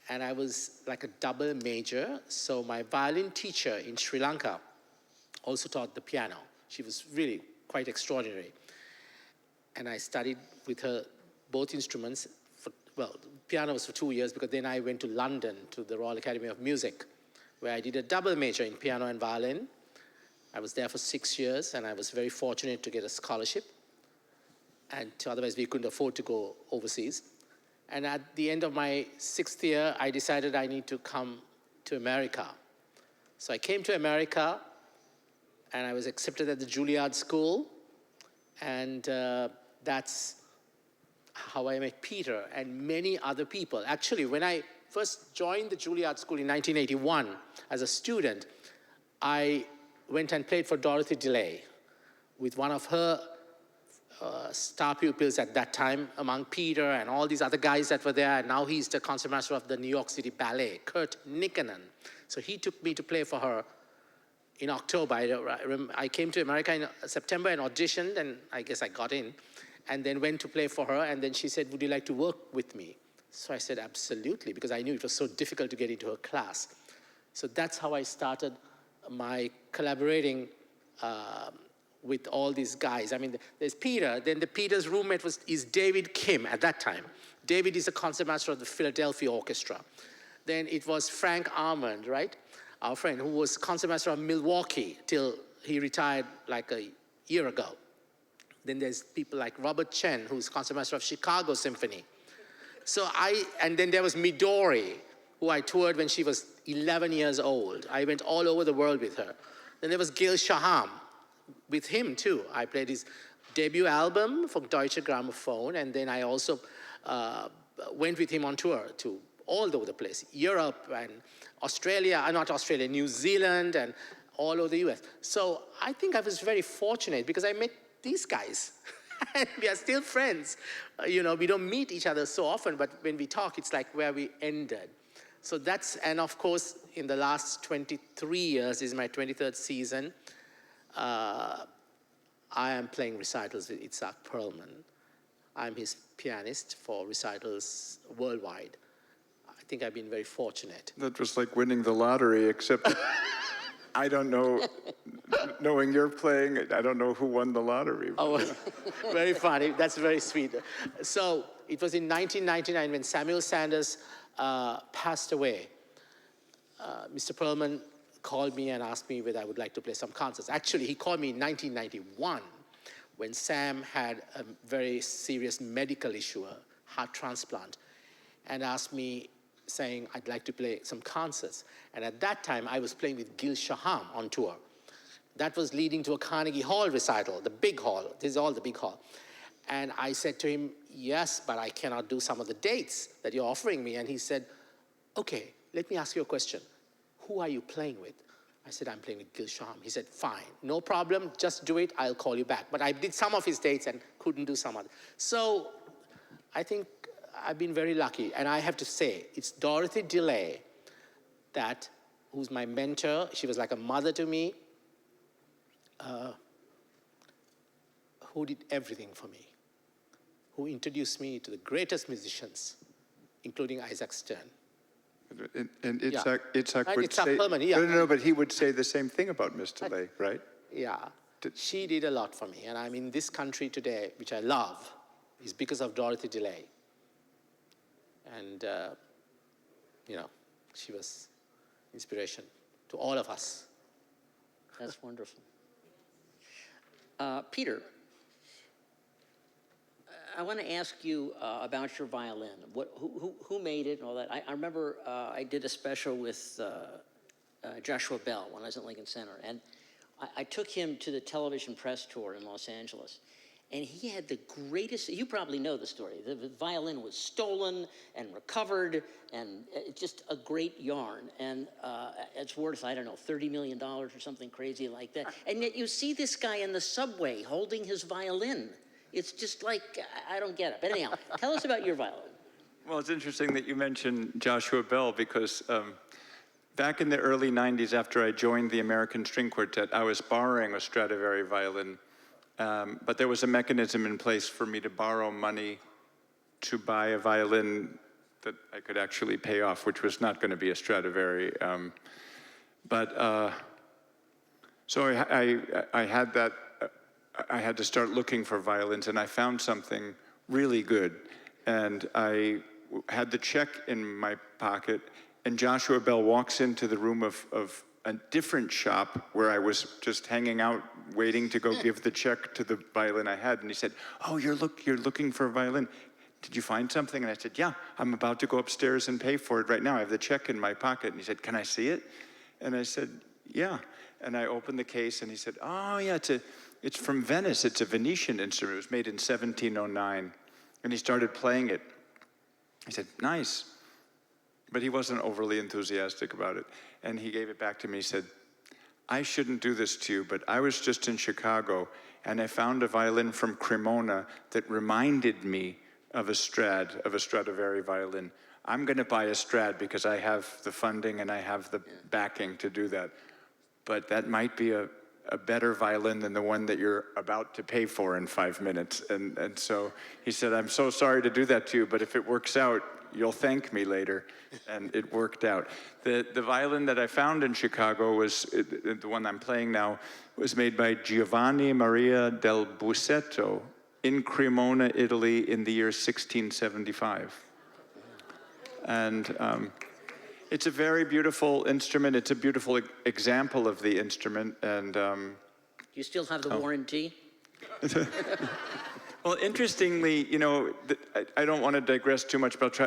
and I was like a double major. So my violin teacher in Sri Lanka also taught the piano. She was really quite extraordinary. And I studied with her both instruments. Piano was for 2 years, because then I went to London to the Royal Academy of Music, where I did a double major in piano and violin. I was there for 6 years, and I was very fortunate to get a scholarship. And otherwise, we couldn't afford to go overseas. And at the end of my 6th year, I decided I need to come to America. So I came to America, and I was accepted at the Juilliard School. And how I met Peter and many other people. Actually, when I first joined the Juilliard School in 1981 as a student, I went and played for Dorothy DeLay with one of her star pupils at that time, among Peter and all these other guys that were there. And now he's the concertmaster of the New York City Ballet, Kurt Nicanen. So he took me to play for her in October. I came to America in September and auditioned, and I guess I got in, and then went to play for her. And then she said, would you like to work with me? So I said, absolutely, because I knew it was so difficult to get into her class. So that's how I started my collaborating with all these guys. I mean, there's Peter, then Peter's roommate is David Kim at that time. David is a concertmaster of the Philadelphia Orchestra. Then it was Frank Armand, right? Our friend, who was concertmaster of Milwaukee till he retired like a year ago. Then there's people like Robert Chen, who's concertmaster of Chicago Symphony. And then there was Midori, who I toured when she was 11 years old. I went all over the world with her. Then there was Gil Shaham. With him too. I played his debut album for Deutsche Grammophon, and then I also went with him on tour to all over the place, Europe and Australia, not Australia, New Zealand, and all over the US. So I think I was very fortunate because I met these guys. And we are still friends. We don't meet each other so often, but when we talk, it's like where we ended. So and of course, in the last 23 years, this is my 23rd season, I am playing recitals with Itzhak Perlman. I'm his pianist for recitals worldwide. I think I've been very fortunate. That was like winning the lottery, except I don't know, knowing you're playing, I don't know who won the lottery. Oh, very funny. That's very sweet. So it was in 1999 when Samuel Sanders passed away. Mr. Perlman called me and asked me whether I would like to play some concerts. Actually, he called me in 1991 when Sam had a very serious medical issue, a heart transplant, and asked me, saying, I'd like to play some concerts. And at that time, I was playing with Gil Shaham on tour. That was leading to a Carnegie Hall recital, the big hall. This is all the big hall. And I said to him, yes, but I cannot do some of the dates that you're offering me. And he said, okay, let me ask you a question. Who are you playing with? I said, I'm playing with Gil Shaham. He said, fine, no problem, just do it, I'll call you back. But I did some of his dates and couldn't do some other. So I think I've been very lucky. And I have to say, it's Dorothy DeLay, who's my mentor. She was like a mother to me, who did everything for me, who introduced me to the greatest musicians, including Isaac Stern. And Itzhak Right, would Itzhak say, Perlman, yeah. no, but he would say the same thing about Miss DeLay, right? Yeah, she did a lot for me. And I'm in this country today, which I love, is because of Dorothy DeLay. And, she was inspiration to all of us. That's wonderful. Peter, I want to ask you about your violin. Who made it and all that? I remember I did a special with Joshua Bell when I was at Lincoln Center, and I took him to the television press tour in Los Angeles, and he had the greatest, you probably know the story, the violin was stolen and recovered, and it's just a great yarn, and it's worth, I don't know, $30 million or something crazy like that, and yet you see this guy in the subway holding his violin. It's just like, I don't get it. But anyhow, tell us about your violin. Well, it's interesting that you mentioned Joshua Bell because back in the early 90s, after I joined the American String Quartet, I was borrowing a Stradivari violin, but there was a mechanism in place for me to borrow money to buy a violin that I could actually pay off, which was not going to be a Stradivari. So I had that. I had to start looking for violins, and I found something really good. And I had the check in my pocket, and Joshua Bell walks into the room of a different shop where I was just hanging out, waiting to go give the check to the violin I had. And he said, oh, you're looking for a violin. Did you find something? And I said, yeah, I'm about to go upstairs and pay for it right now. I have the check in my pocket. And he said, can I see it? And I said, yeah. And I opened the case, and he said, oh, yeah, it's from Venice. It's a Venetian instrument. It was made in 1709. And he started playing it. I said, nice. But he wasn't overly enthusiastic about it. And he gave it back to me. He said, I shouldn't do this to you, but I was just in Chicago and I found a violin from Cremona that reminded me of a Stradivari violin. I'm going to buy a Strad because I have the funding and I have the backing to do that. But that might be a better violin than the one that you're about to pay for in 5 minutes. And so he said, I'm so sorry to do that to you, but if it works out, you'll thank me later. And it worked out. The violin that I found in Chicago was, the one I'm playing now, was made by Giovanni Maria del Bussetto in Cremona, Italy in the year 1675. And it's a very beautiful instrument. It's a beautiful example of the instrument. And You still have the warranty? well, interestingly, you know, I don't want to digress too much, but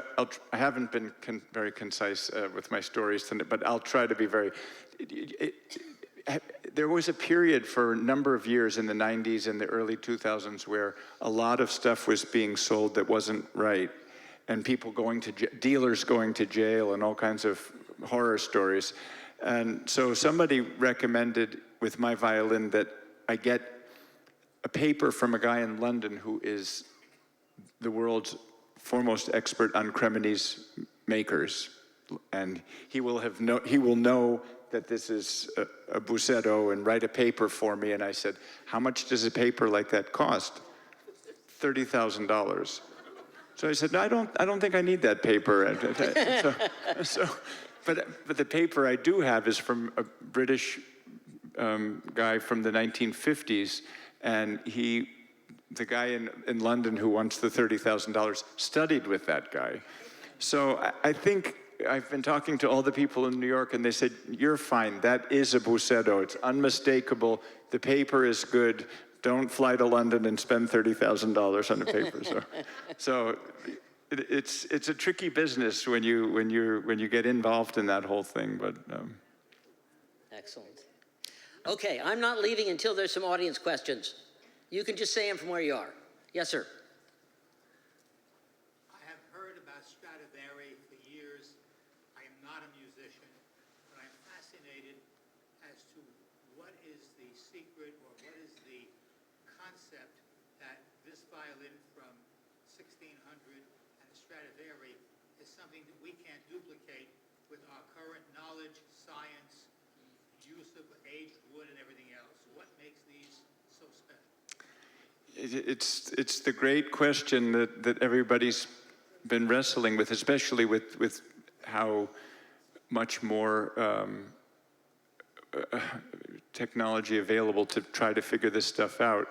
I haven't been very concise with my stories tonight, but I'll try to be very. There was a period for a number of years in the 90s and the early 2000s where a lot of stuff was being sold that wasn't right, and people dealers going to jail and all kinds of horror stories. And so somebody recommended with my violin that I get a paper from a guy in London who is the world's foremost expert on Cremonese makers. And he will know that this is a Bussetto and write a paper for me. And I said, how much does a paper like that cost? $30,000. So I said, no, I don't think I need that paper. But the paper I do have is from a British guy from the 1950s. And the guy in London who wants the $30,000 studied with that guy. So I think I've been talking to all the people in New York and they said, you're fine, that is a Bussetto, it's unmistakable, the paper is good, don't fly to London and spend $30,000 on a paper. So it's a tricky business when you get involved in that whole thing, but. Excellent. Okay, I'm not leaving until there's some audience questions. You can just say them from where you are. Yes, sir. I have heard about Stradivari for years. I am not a musician, but I'm fascinated as to what is the secret or what is the concept that this violin from 1600 and the Stradivari is something that we can't duplicate with our current knowledge, science, use of aged wood and everything else. What makes these so special? It's the great question that everybody's been wrestling with, especially with how much more technology available to try to figure this stuff out.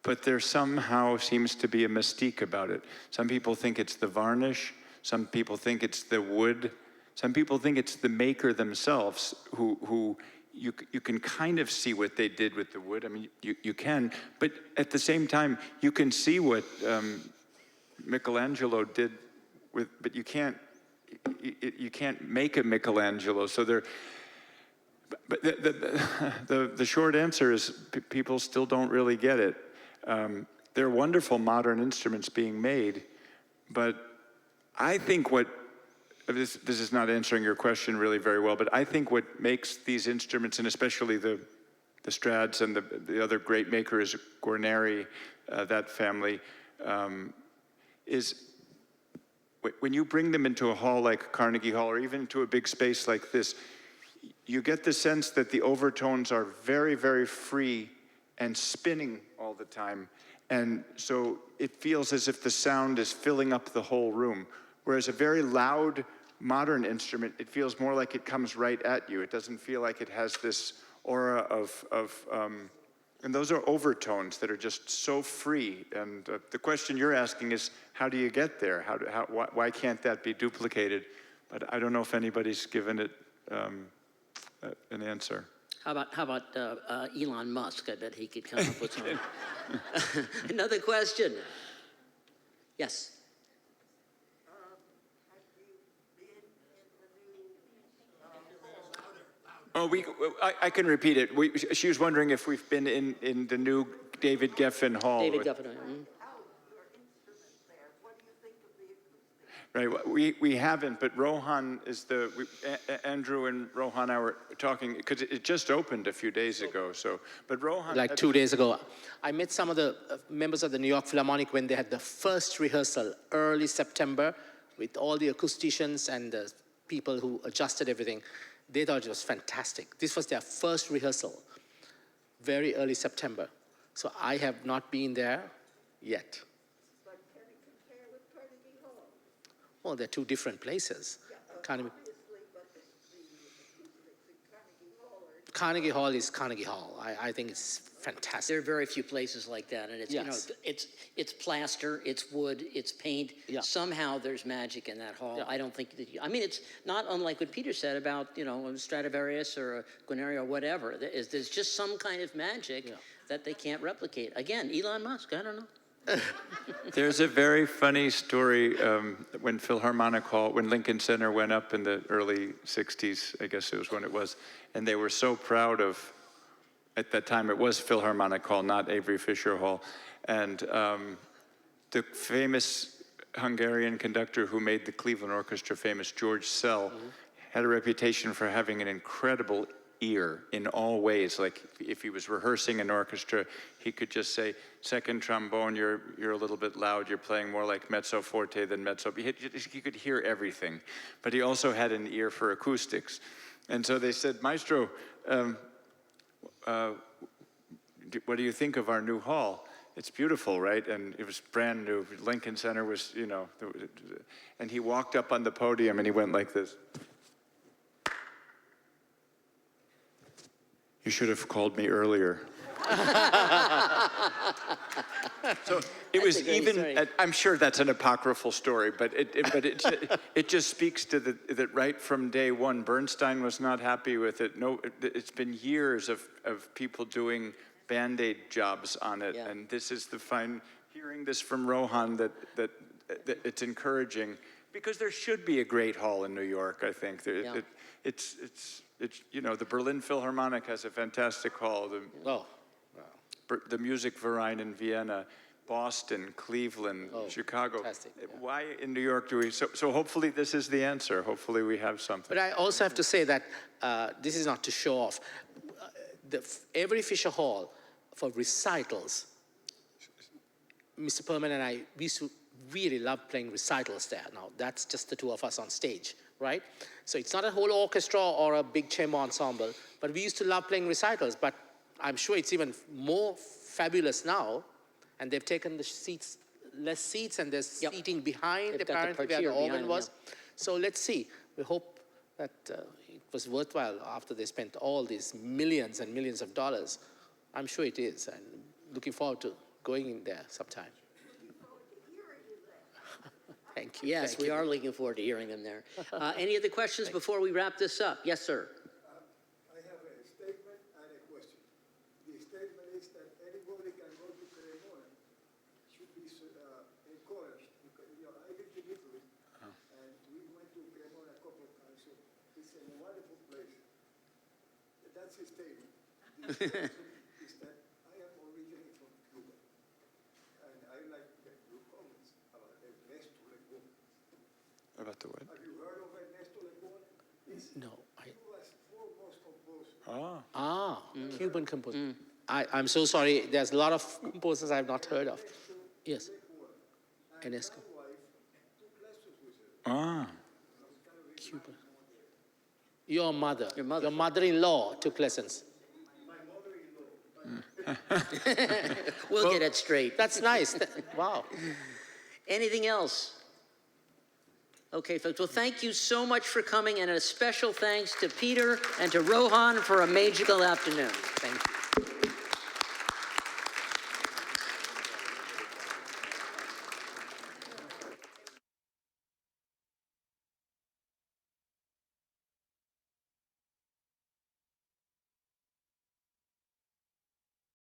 But there somehow seems to be a mystique about it. Some people think it's the varnish. Some people think it's the wood. Some people think it's the maker themselves who you can kind of see what they did with the wood. I mean, you can, but at the same time, you can see what Michelangelo did with, but you can't make a Michelangelo. So but the short answer is people still don't really get it. There are wonderful modern instruments being made, but I think this is not answering your question really very well, but I think what makes these instruments, and especially the Strads and the other great maker is Guarneri, that family, is when you bring them into a hall like Carnegie Hall or even into a big space like this, you get the sense that the overtones are very, very free and spinning all the time. And so it feels as if the sound is filling up the whole room. Whereas a very loud modern instrument, it feels more like it comes right at you. It doesn't feel like it has this aura and those are overtones that are just so free. And the question you're asking is, how do you get there? Why can't that be duplicated? But I don't know if anybody's given it an answer. How about Elon Musk? I bet he could come up with some. Another question. Yes. Oh, I can repeat it. She was wondering if we've been in the new David Geffen Hall. David Geffen. Right, we haven't, but Rohan is Andrew and Rohan and I were talking, because it just opened a few days ago, so, but Rohan... Like 2 days ago, I met some of the members of the New York Philharmonic when they had the first rehearsal, early September, with all the acousticians and the people who adjusted everything. They thought it was fantastic. This was their first rehearsal, very early September. So I have not been there yet. But can it compare with Carnegie Hall? Well, they're two different places. Obviously, but the acoustics in Carnegie Hall are... Carnegie Hall is Carnegie Hall. I think it's fantastic. There are very few places like that, and it's, Yes. you know, it's plaster, it's wood, it's paint. Yeah. Somehow there's magic in that hall. Yeah. I don't think that I mean, it's not unlike what Peter said about, you know, a Stradivarius or a Guarneri or whatever. There's just some kind of magic that they can't replicate. Again, Elon Musk, I don't know. There's a very funny story when Philharmonic Hall, when Lincoln Center went up in the early 60s, I guess it was when it was, and they were so proud of, at that time it was Philharmonic Hall, not Avery Fisher Hall, and the famous Hungarian conductor who made the Cleveland Orchestra famous, George Sell, had a reputation for having an incredible ear in all ways. Like if he was rehearsing an orchestra, he could just say, second trombone, you're a little bit loud, you're playing more like mezzo forte than mezzo. He could hear everything, but he also had an ear for acoustics. And so they said, Maestro, what do you think of our new hall? It's beautiful, right? And it was brand new. Lincoln Center was, you know, and he walked up on the podium and he went like this. You should have called me earlier. So it was even, I'm sure that's an apocryphal story, but it just speaks to that right from day one, Bernstein was not happy with it. No, it's been years of people doing Band-Aid jobs on it. Yeah. And this is hearing this from Rohan that it's encouraging, because there should be a great hall in New York, I think. It's you know, the Berlin Philharmonic has a fantastic hall. The Musikverein in Vienna, Boston, Cleveland, Chicago. Fantastic, yeah. Why in New York do we? So hopefully this is the answer. Hopefully we have something. But I also have to say that this is not to show off. Every Fisher Hall for recitals, Mr. Perman and I, we used to really love playing recitals there. Now, that's just the two of us on stage, right? So it's not a whole orchestra or a big chamber ensemble, but we used to love playing recitals. But I'm sure it's even more fabulous now, and they've taken the seats, less seats, and there's seating behind, They've apparently, got the where the parterre organ behind, was. So let's see. We hope that it was worthwhile after they spent all these millions and millions of dollars. I'm sure it is, and looking forward to going in there sometime. Thank you. Yes, we are looking forward to hearing them there. Any other questions before we wrap this up? Yes, sir. I have a statement and a question. The statement is that anybody can go to Cremona, should be encouraged. Because, you know, I lived in Italy, and we went to Cremona a couple of times, so it's a wonderful place. That's his statement. The question is that I am originally from Cuba, and I like your comments about Ernesto Lecuona. About the what? Have you heard of Ernesto Lecuona? No. Cuba's foremost composer. Cuban composer. I'm so sorry. There's a lot of composers I've not heard of. Yes. Enesco. Cuban. Your mother. Your mother. Your mother-in-law took lessons. We'll get it straight. That's nice. Wow. Anything else? Okay, folks. Well, thank you so much for coming, and a special thanks to Peter and to Rohan for a magical afternoon. Thank you.